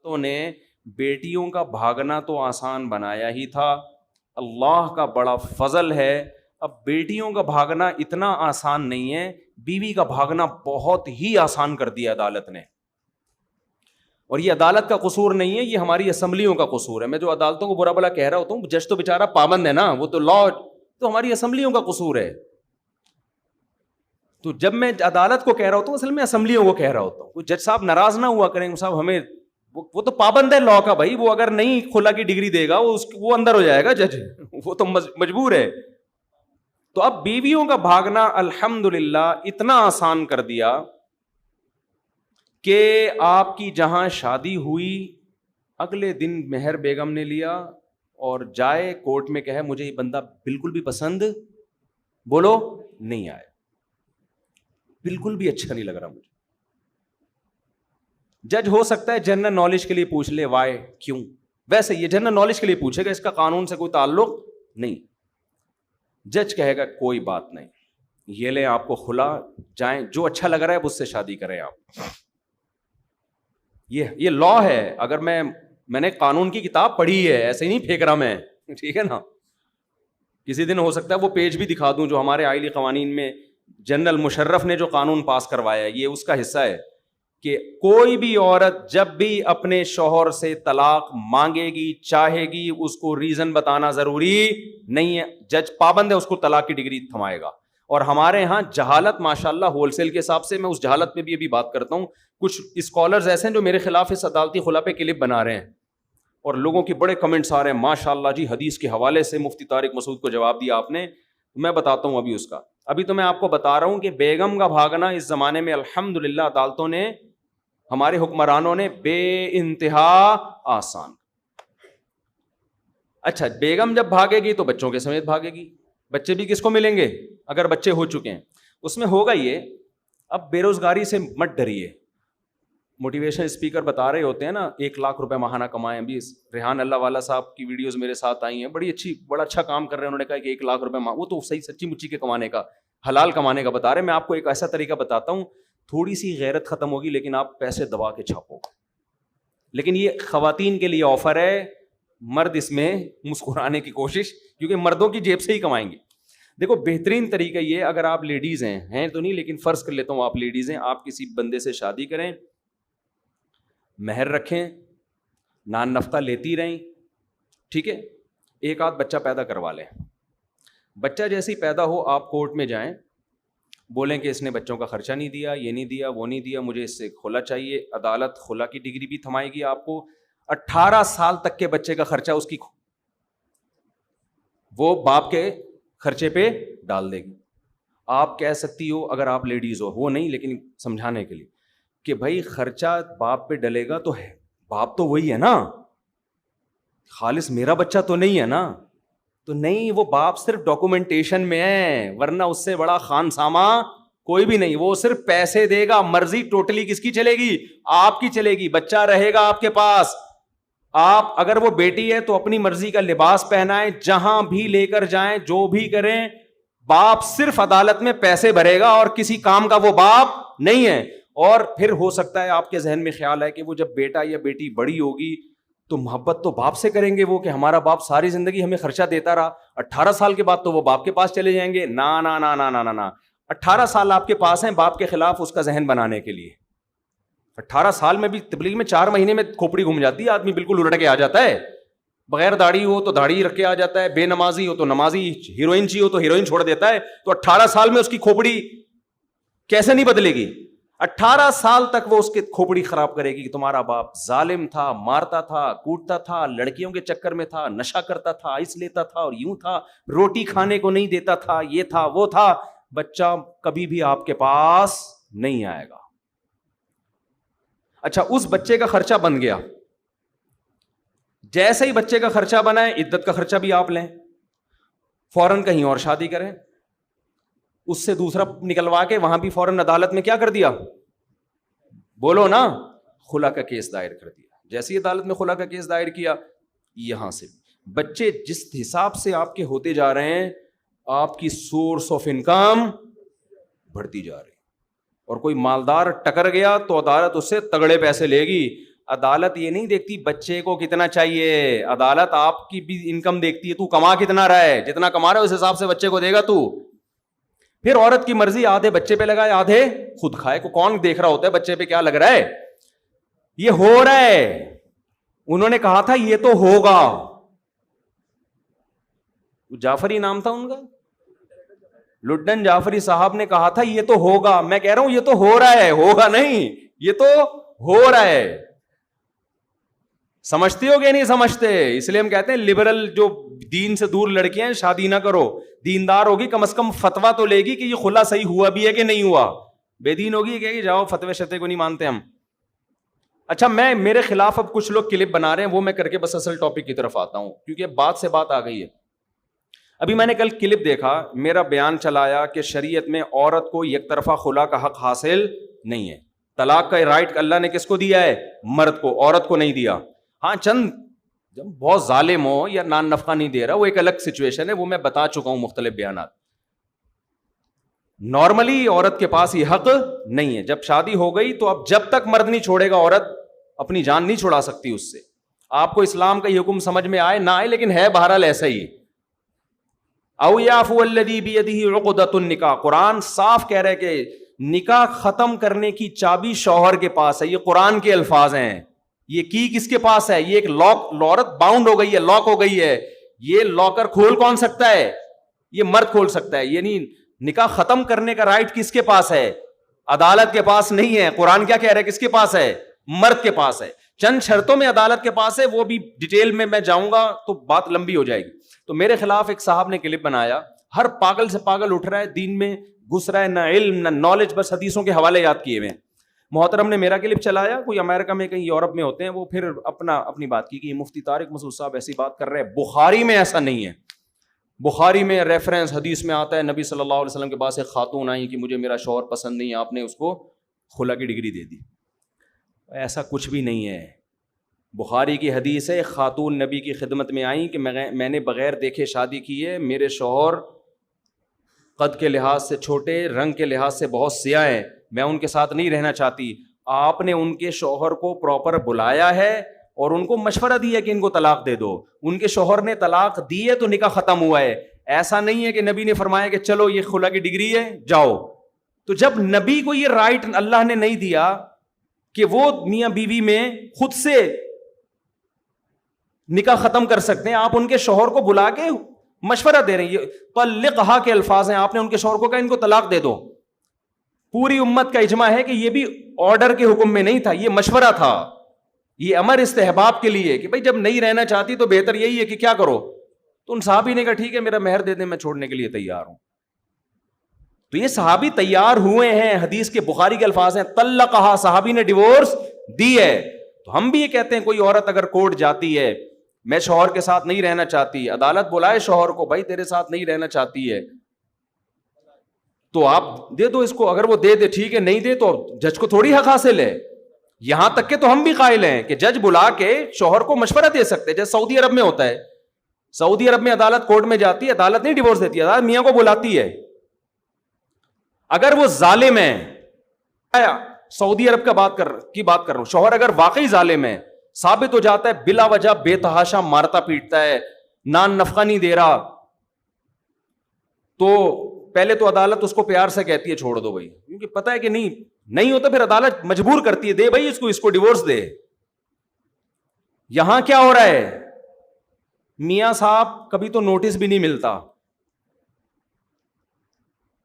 تو نے بیٹیوں کا بھاگنا تو آسان بنایا ہی تھا، اللہ کا بڑا فضل ہے اب بیٹیوں کا بھاگنا اتنا آسان نہیں ہے، بیوی کا بھاگنا بہت ہی آسان کر دیا عدالت نے. اور یہ عدالت کا قصور نہیں ہے، یہ ہماری اسمبلیوں کا قصور ہے. میں جو عدالتوں کو برا بلا کہہ رہا ہوتا ہوں، جج تو بیچارہ پابند ہے نا، وہ تو لا، تو ہماری اسمبلیوں کا قصور ہے. تو جب میں عدالت کو کہہ رہا ہوتا ہوں، اصل میں اسمبلیوں کو کہہ رہا ہوتا ہوں. جج صاحب ناراض نہ ہوا کریں صاحب، ہمیں وہ تو پابند ہے لا کا بھائی، وہ اگر نہیں خلا کی ڈگری دے گا وہ اندر ہو جائے گا جج، وہ تو مجبور ہے. تو اب بیویوں کا بھاگنا الحمدللہ اتنا آسان کر دیا کہ آپ کی جہاں شادی ہوئی اگلے دن مہر بیگم نے لیا اور جائے کورٹ میں کہے مجھے یہ بندہ بالکل بھی پسند بولو نہیں آیا، بالکل بھی اچھا نہیں لگ رہا مجھے. جج ہو سکتا ہے جنرل نالج کے لیے پوچھ لے وائی کیوں، ویسے یہ جنرل نالج کے لیے پوچھے گا، اس کا قانون سے کوئی تعلق نہیں. جج کہے گا کوئی بات نہیں، یہ لیں آپ کو خلا، جائیں جو اچھا لگ رہا ہے اس سے شادی کریں آپ. یہ لا ہے. اگر میں نے قانون کی کتاب پڑھی ہے، ایسے ہی نہیں پھینک رہا میں، ٹھیک ہے نا. کسی دن ہو سکتا ہے وہ پیج بھی دکھا دوں جو ہمارے آئلی قوانین میں جنرل مشرف نے جو قانون پاس کروایا ہے، یہ اس کا حصہ ہے کہ کوئی بھی عورت جب بھی اپنے شوہر سے طلاق مانگے گی چاہے گی، اس کو ریزن بتانا ضروری نہیں ہے. جج پابند ہے، اس کو طلاق کی ڈگری تھمائے گا. اور ہمارے ہاں جہالت ماشاءاللہ ہول سیل کے حساب سے، میں اس جہالت پہ بھی ابھی بات کرتا ہوں. کچھ اسکالرز ایسے ہیں جو میرے خلاف اس عدالتی خلا پہ کلپ بنا رہے ہیں اور لوگوں کے بڑے کمنٹس آ رہے ہیں ماشاءاللہ جی حدیث کے حوالے سے مفتی طارق مسعود کو جواب دیا آپ نے. میں بتاتا ہوں ابھی اس کا. ابھی تو میں آپ کو بتا رہا ہوں کہ بیگم کا بھاگنا اس زمانے میں الحمدللہ عدالتوں نے، ہمارے حکمرانوں نے بے انتہا آسان. اچھا بیگم جب بھاگے گی تو بچوں کے سمیت بھاگے گی. بچے بھی کس کو ملیں گے اگر بچے ہو چکے ہیں؟ اس میں ہوگا یہ، اب بے روزگاری سے مت ڈریے. موٹیویشن اسپیکر بتا رہے ہوتے ہیں نا 1,00,000 روپے ماہانہ کمائیں. ابھی ریحان اللہ والا صاحب کی ویڈیوز میرے ساتھ آئی ہیں، بڑا اچھا کام کر رہے ہیں. انہوں نے کہا کہ 1,00,000 روپے وہ تو صحیح سچی مچی کے کمانے کا، حلال کمانے کا بتا رہے. میں آپ کو ایک ایسا طریقہ بتاتا ہوں، تھوڑی سی غیرت ختم ہوگی لیکن آپ پیسے دبا کے چھاپو. لیکن یہ خواتین کے لیے آفر ہے، مرد اس میں مسکرانے کی کوشش، کیونکہ مردوں کی جیب سے ہی کمائیں گے. دیکھو بہترین طریقہ یہ، اگر آپ لیڈیز ہیں تو نہیں لیکن فرض کر لیتا ہوں آپ لیڈیز ہیں، آپ کسی بندے سے شادی کریں، مہر رکھیں، نان نفقہ لیتی رہیں، ٹھیک ہے، ایک آدھ بچہ پیدا کروا لیں. بچہ جیسے ہی پیدا ہو آپ کورٹ میں جائیں، بولیں کہ اس نے بچوں کا خرچہ نہیں دیا، یہ نہیں دیا، وہ نہیں دیا، مجھے اس سے خلا چاہیے. عدالت خلا کی ڈگری بھی تھمائے گی آپ کو. 18 سال تک کے بچے کا خرچہ اس کی وہ باپ کے خرچے پہ ڈال دے گی. آپ کہہ سکتی ہو اگر آپ لیڈیز ہو، وہ نہیں لیکن سمجھانے کے لیے، کہ بھائی خرچہ باپ پہ ڈلے گا تو باپ تو وہی ہے نا، خالص میرا بچہ تو نہیں ہے نا. تو نہیں، وہ باپ صرف ڈاکومنٹیشن میں ہے، ورنہ اس سے بڑا خان سامہ کوئی بھی نہیں. وہ صرف پیسے دے گا، مرضی ٹوٹلی کس کی چلے گی؟ آپ کی چلے گی. بچہ رہے گا آپ کے پاس. آپ اگر وہ بیٹی ہے تو اپنی مرضی کا لباس پہنائیں، جہاں بھی لے کر جائیں، جو بھی کریں، باپ صرف عدالت میں پیسے بھرے گا اور کسی کام کا وہ باپ نہیں ہے. اور پھر ہو سکتا ہے آپ کے ذہن میں خیال ہے کہ وہ جب بیٹا یا بیٹی بڑی ہوگی تو محبت تو باپ سے کریں گے وہ، کہ ہمارا باپ ساری زندگی ہمیں خرچہ دیتا رہا، 18 سال کے بعد تو وہ باپ کے پاس چلے جائیں گے. نا نا نا نا نا نا 18 سال آپ کے پاس ہیں باپ کے خلاف اس کا ذہن بنانے کے لیے. 18 سال میں بھی تبلیغ میں 4 مہینے میں کھوپڑی گھوم جاتی ہے، آدمی بالکل الٹ کے آ جاتا ہے. بغیر داڑھی ہو تو داڑھی رکھ کے آ جاتا ہے، بے نمازی ہو تو نمازی، ہیروئن چاہیے ہو تو ہیروئن چھوڑ دیتا ہے. تو 18 سال میں اس کی کھوپڑی کیسے نہیں بدلے گی؟ 18 سال تک وہ اس کی کھوپڑی خراب کرے گی کہ تمہارا باپ ظالم تھا، مارتا تھا، کوٹتا تھا، لڑکیوں کے چکر میں تھا، نشہ کرتا تھا، اس لیتا تھا اور یوں تھا، روٹی کھانے کو نہیں دیتا تھا، یہ تھا وہ تھا. بچہ کبھی بھی آپ کے پاس نہیں آئے گا. اچھا اس بچے کا خرچہ بن گیا، جیسے ہی بچے کا خرچہ بنا ہے عدت کا خرچہ بھی آپ لیں، فوراً کہیں اور شادی کریں، اس سے دوسرا نکلوا کے وہاں بھی فوراً عدالت میں کیا کر دیا؟ بولو نا، خلا کا کیس دائر کر دیا. جیسے ہی عدالت میں خلا کا کیس دائر کیا، یہاں سے بچے جس حساب سے آپ کے ہوتے جا رہے ہیں، آپ کی سورس آف انکم بڑھتی جا رہی. اور کوئی مالدار ٹکر گیا تو عدالت اس سے تگڑے پیسے لے گی. عدالت یہ نہیں دیکھتی بچے کو کتنا چاہیے, عدالت آپ کی بھی انکم دیکھتی ہے, تو کما کتنا رہا ہے, جتنا کما رہا ہے اس حساب سے بچے کو دے گا تو. پھر عورت کی مرضی, آدھے بچے پہ لگائے آدھے خود کھائے, کو کون دیکھ رہا ہوتا ہے بچے پہ کیا لگ رہا ہے, یہ ہو رہا ہے. انہوں نے کہا تھا یہ تو ہوگا, جعفری نام تھا ان کا, لڈن جعفری صاحب نے کہا تھا یہ تو ہوگا. میں کہہ رہا ہوں یہ تو ہو رہا ہے, ہوگا نہیں, یہ تو ہو رہا ہے. سمجھتے ہو کہ نہیں سمجھتے؟ اس لیے ہم کہتے ہیں لبرل جو دین سے دور لڑکیاں ہیں شادی نہ کرو. دیندار ہوگی کم از کم فتوا تو لے گی کہ یہ خلا صحیح ہوا بھی ہے کہ نہیں ہوا. بے دین ہوگی کہ جاؤ فتوے شتے کو نہیں مانتے ہم. اچھا, میں میرے خلاف اب کچھ لوگ کلپ بنا رہے ہیں, وہ میں کر کے بس اصل ٹاپک کی طرف آتا ہوں, کیونکہ بات سے بات آ گئی ہے. ابھی میں نے کل کلپ دیکھا, میرا بیان چلایا کہ شریعت میں عورت کو یک طرفہ خلا کا حق حاصل نہیں ہے. طلاق کا رائٹ اللہ نے کس کو دیا ہے؟ مرد کو, عورت کو نہیں دیا. ہاں چند جب بہت ظالم ہو یا نان نفقہ نہیں دے رہا, وہ ایک الگ سچویشن ہے, وہ میں بتا چکا ہوں مختلف بیانات. نارملی عورت کے پاس یہ حق نہیں ہے. جب شادی ہو گئی تو اب جب تک مرد نہیں چھوڑے گا عورت اپنی جان نہیں چھڑا سکتی اس سے. آپ کو اسلام کا یہ حکم سمجھ میں آئے نہ آئے, لیکن ہے بہرحال ایسا ہی. او یعفو الذی بیدہ عقدۃ النکاح, قرآن صاف کہہ رہے کہ نکاح ختم کرنے کی چابی شوہر کے پاس ہے. یہ قرآن کے الفاظ ہیں. یہ کی کس کے پاس ہے؟ یہ ایک لاک, عورت باؤنڈ ہو گئی ہے, لاک ہو گئی ہے. یہ لاکر کھول کون سکتا ہے؟ یہ مرد کھول سکتا ہے. یعنی نکاح ختم کرنے کا رائٹ کس کے پاس ہے؟ عدالت کے پاس نہیں ہے. قرآن کیا کہہ رہا ہے, کس کے پاس ہے؟ مرد کے پاس ہے. چند شرطوں میں عدالت کے پاس ہے, وہ بھی ڈیٹیل میں جاؤں گا تو بات لمبی ہو جائے گی. تو میرے خلاف ایک صاحب نے کلپ بنایا, ہر پاگل سے پاگل اٹھ رہا ہے, دین میں گھس رہا ہے, نہ علم نہ نالج, بس حدیثوں کے حوالے یاد کیے ہوئے. محترم نے میرا کلپ چلایا, کوئی امریکہ میں کہیں یورپ میں ہوتے ہیں, وہ پھر اپنی بات کی کہ یہ مفتی طارق مسعود صاحب ایسی بات کر رہے ہیں. بخاری میں ایسا نہیں ہے. بخاری میں ریفرنس حدیث میں آتا ہے, نبی صلی اللہ علیہ وسلم کے پاس ایک خاتون آئی کہ مجھے میرا شوہر پسند نہیں, آپ نے اس کو خلا کی ڈگری دے دی. ایسا کچھ بھی نہیں ہے. بخاری کی حدیث ہے, ایک خاتون نبی کی خدمت میں آئیں کہ میں نے بغیر دیکھے شادی کی ہے, میرے شوہر قد کے لحاظ سے چھوٹے, رنگ کے لحاظ سے بہت سیاہ ہیں, میں ان کے ساتھ نہیں رہنا چاہتی. آپ نے ان کے شوہر کو پراپر بلایا ہے اور ان کو مشورہ دیا کہ ان کو طلاق دے دو. ان کے شوہر نے طلاق دی ہے تو نکاح ختم ہوا ہے. ایسا نہیں ہے کہ نبی نے فرمایا کہ چلو یہ خلا کی ڈگری ہے جاؤ. تو جب نبی کو یہ رائٹ اللہ نے نہیں دیا کہ وہ میاں بیوی میں خود سے نکاح ختم کر سکتے ہیں, آپ ان کے شوہر کو بلا کے مشورہ دے رہے ہیں. یہ طلقھا کے الفاظ ہیں, آپ نے ان کے شوہر کو کہا ان کو طلاق دے دو. پوری امت کا اجماع ہے کہ یہ بھی آرڈر کے حکم میں نہیں تھا, یہ مشورہ تھا, یہ امر استحباب کے لیے کہ بھائی جب نہیں رہنا چاہتی تو بہتر یہی ہے کہ کیا کرو. تو ان صحابی نے کہا ٹھیک ہے میرا مہر دے دیں, میں چھوڑنے کے لیے تیار ہوں. تو یہ صحابی تیار ہوئے ہیں, حدیث کے بخاری کے الفاظ ہیں, طلقھا, صحابی نے ڈیورس دی ہے. تو ہم بھی یہ کہتے ہیں کوئی عورت اگر کورٹ جاتی ہے, میں شوہر کے ساتھ نہیں رہنا چاہتی, عدالت بلائے شوہر کو, بھائی تیرے ساتھ نہیں رہنا چاہتی ہے تو آپ دے دو اس کو. اگر وہ دے دے ٹھیک ہے, نہیں دے تو جج کو تھوڑی حق حاصل ہے. یہاں تک کہ تو ہم بھی قائل ہیں کہ جج بلا کے شوہر کو مشورہ دے سکتے ہیں, جیسے سعودی عرب میں ہوتا ہے. سعودی عرب میں عدالت کورٹ میں جاتی ہے, عدالت نہیں ڈیورس دیتی, عدالت میاں کو بلاتی ہے. اگر وہ ظالم ہے, سعودی عرب کی بات کر رہا ہوں, شوہر اگر واقعی ظالم ہے, ثابت ہو جاتا ہے بلا وجہ بے تحاشا مارتا پیٹتا ہے, نان نفقہ نہیں دے رہا, تو پہلے تو عدالت اس کو پیار سے کہتی ہے چھوڑ دو بھائی, کیونکہ پتا ہے کہ نہیں ہوتا, پھر عدالت مجبور کرتی ہے دے بھائی اس کو ڈیورس دے. یہاں کیا ہو رہا ہے, میاں صاحب کبھی تو نوٹس بھی نہیں ملتا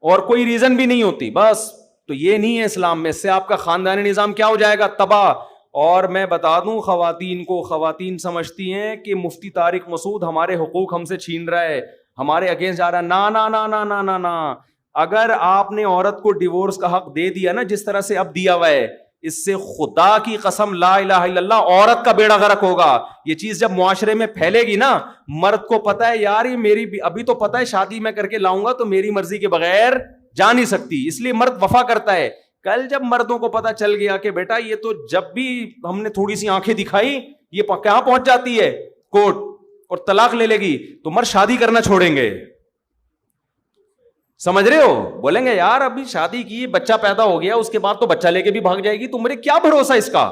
اور کوئی ریزن بھی نہیں ہوتی, بس. تو یہ نہیں ہے اسلام میں, اس سے آپ کا خاندانی نظام کیا ہو جائے گا, تباہ. اور میں بتا دوں خواتین کو, خواتین سمجھتی ہیں کہ مفتی طارق مسعود ہمارے حقوق ہم سے چھین رہا ہے, ہمارے اگینسٹ جا رہا ہے. نا نا نا نا نا نا نا, اگر آپ نے عورت کو ڈیورس کا حق دے دیا نا جس طرح سے اب دیا ہوا ہے, اس سے خدا کی قسم لا الہ الا اللہ عورت کا بیڑا غرق ہوگا. یہ چیز جب معاشرے میں پھیلے گی نا, مرد کو پتا ہے یار یہ میری ابھی تو پتا ہے شادی میں کر کے لاؤں گا تو میری مرضی کے بغیر جا نہیں سکتی, اس لیے مرد وفا کرتا ہے. کل جب مردوں کو پتا چل گیا کہ بیٹا یہ تو جب بھی ہم نے تھوڑی سی آنکھیں دکھائی یہ کہاں پہنچ جاتی ہے کورٹ اور طلاق لے لے گی, تو مرد شادی کرنا چھوڑیں گے. سمجھ رہے ہو, بولیں گے یار ابھی شادی کی, بچہ پیدا ہو گیا, اس کے بعد تو بچہ لے کے بھی بھاگ جائے گی, تمہارے کیا بھروسہ اس کا.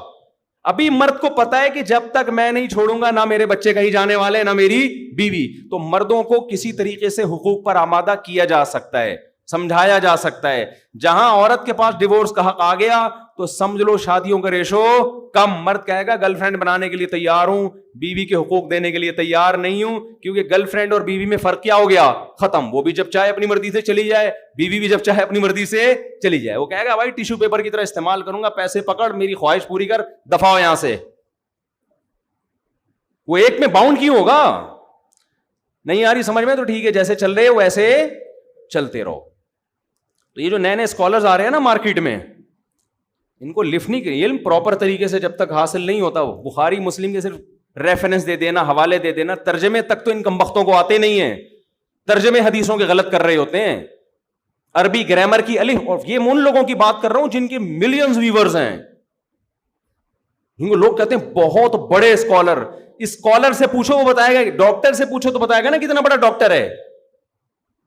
ابھی مرد کو پتا ہے کہ جب تک میں نہیں چھوڑوں گا نہ میرے بچے کہیں جانے والے نہ میری بیوی. تو مردوں کو کسی طریقے سے حقوق پر آمادہ کیا جا سکتا ہے, سمجھایا جا سکتا ہے. جہاں عورت کے پاس ڈیورس کا حق آ گیا تو سمجھ لو شادیوں کا ریشو کم. مرد کہے گا گرل فرینڈ بنانے کے لیے تیار ہوں, بیوی کے حقوق دینے کے لیے تیار نہیں ہوں, کیونکہ گرل فرینڈ اور بیوی میں فرق کیا ہو گیا, ختم. وہ بھی جب چاہے اپنی مرضی سے چلی جائے, بیوی بھی جب چاہے اپنی مرضی سے چلی جائے. وہ کہے گا بھائی ٹیشو پیپر کی طرح استعمال کروں گا, پیسے پکڑ, میری خواہش پوری کر, دفع ہو یہاں سے. وہ ایک میں باؤنڈ کیوں ہوگا؟ نہیں آ رہی سمجھ میں تو ٹھیک ہے, جیسے چل رہے ہو ویسے چلتے رہو. تو یہ جو نئے نئے اسکالرز آ رہے ہیں نا مارکیٹ میں, ان کو لکھنے کے علم پراپر طریقے سے جب تک حاصل نہیں ہوتا, بخاری مسلم کے صرف ریفرنس دے دینا, حوالے دے دینا, ترجمے تک تو ان کمبختوں کو آتے نہیں ہیں, ترجمے حدیثوں کے غلط کر رہے ہوتے ہیں, عربی گرامر کی الف. اور یہ میں ان لوگوں کی بات کر رہا ہوں جن کے ملینز ویورز ہیں. ان کو لوگ کہتے ہیں بہت بڑے اسکالر. اسکالر سے پوچھو وہ بتائے گا, ڈاکٹر سے پوچھو تو بتائے گا نا کتنا بڑا ڈاکٹر ہے.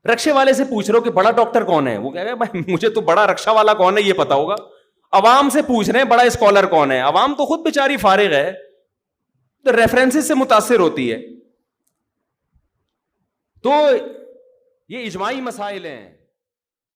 رکشے والے سے پوچھ رہے ہو کہ بڑا ڈاکٹر کون ہے, وہ کہے گا بھائی مجھے تو بڑا رکشا والا کون ہے یہ پتا ہوگا. عوام سے پوچھ رہے ہیں بڑا اسکالر کون ہے, عوام تو خود بیچاری فارغ ہے, تو ریفرنسز سے متاثر ہوتی ہے. تو یہ اجماعی مسائل ہیں.